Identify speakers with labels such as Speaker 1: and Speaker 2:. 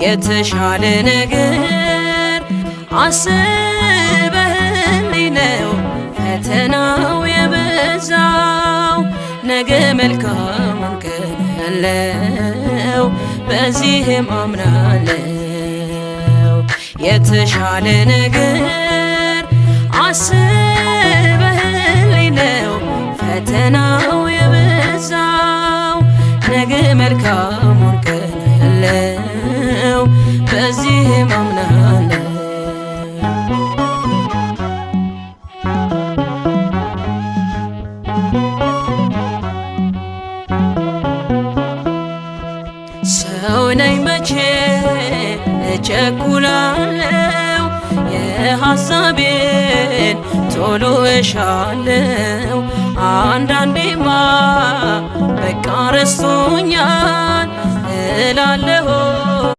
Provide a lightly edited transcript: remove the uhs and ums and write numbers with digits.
Speaker 1: የተሻለ ነገር አስበህልኝ ነው ፈተናው የበዛው። ነገ መልካሙን ቀን ያለው በዚህም አምናለው። የተሻለ ነገር አስበህልኝ ነው ፈተናው የበዛው። ነገ መልካሙን ቀን ያለው በዚህም አምናለው። ሰው ነኝ መቼ እቸኩላለው፣ የሐሳቤን ቶሎ እሻለው። አንዳንዴማ በቃ ረስቶኛል እላለሁ